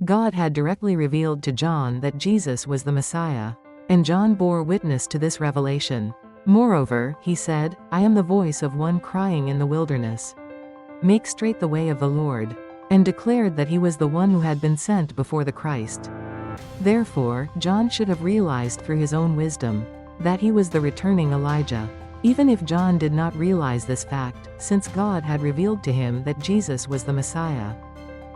God had directly revealed to John that Jesus was the Messiah, and John bore witness to this revelation. Moreover, he said, "I am the voice of one crying in the wilderness. Make straight the way of the Lord," and declared that he was the one who had been sent before the Christ. Therefore, John should have realized through his own wisdom that he was the returning Elijah. Even if John did not realize this fact, since God had revealed to him that Jesus was the Messiah,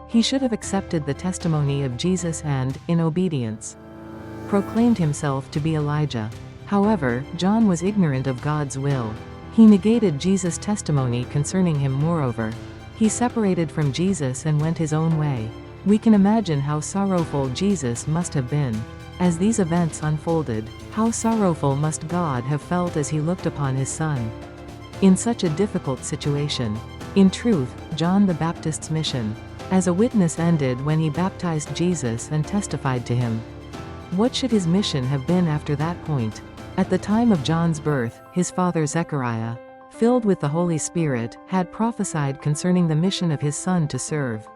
he should have accepted the testimony of Jesus and, in obedience, proclaimed himself to be Elijah. However, John was ignorant of God's will. He negated Jesus' testimony concerning him. Moreover, he separated from Jesus and went his own way. We can imagine how sorrowful Jesus must have been as these events unfolded. How sorrowful must God have felt as he looked upon his son in such a difficult situation. In truth, John the Baptist's mission as a witness ended when he baptized Jesus and testified to him. What should his mission have been after that point? At the time of John's birth, his father Zechariah, filled with the Holy Spirit, had prophesied concerning the mission of his son to serve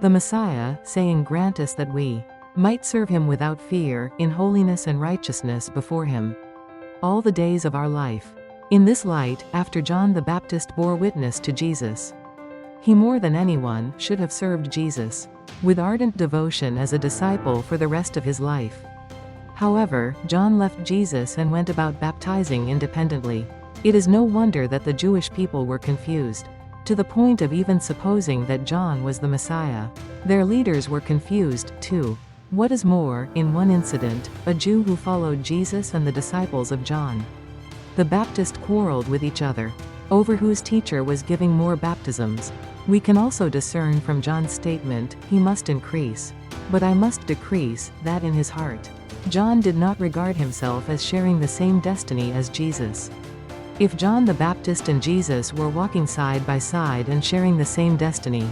the Messiah, saying, "Grant us that we might serve him without fear, in holiness and righteousness before him, all the days of our life." In this light, after John the Baptist bore witness to Jesus, he more than anyone should have served Jesus with ardent devotion as a disciple for the rest of his life. However, John left Jesus and went about baptizing independently. It is no wonder that the Jewish people were confused, to the point of even supposing that John was the Messiah. Their leaders were confused, too. What is more, in one incident, a Jew who followed Jesus and the disciples of John the Baptist quarreled with each other over whose teacher was giving more baptisms. We can also discern from John's statement, "He must increase, but I must decrease," that in his heart, John did not regard himself as sharing the same destiny as Jesus. If John the Baptist and Jesus were walking side by side and sharing the same destiny,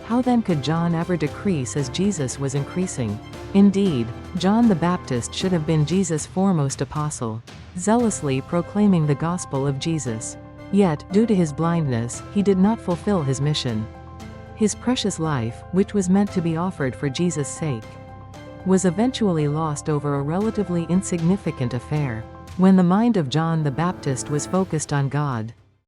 how then could John ever decrease as Jesus was increasing? Indeed, John the Baptist should have been Jesus' foremost apostle, zealously proclaiming the gospel of Jesus. Yet, due to his blindness, he did not fulfill his mission. His precious life, which was meant to be offered for Jesus' sake, was eventually lost over a relatively insignificant affair. When the mind of John the Baptist was focused on God,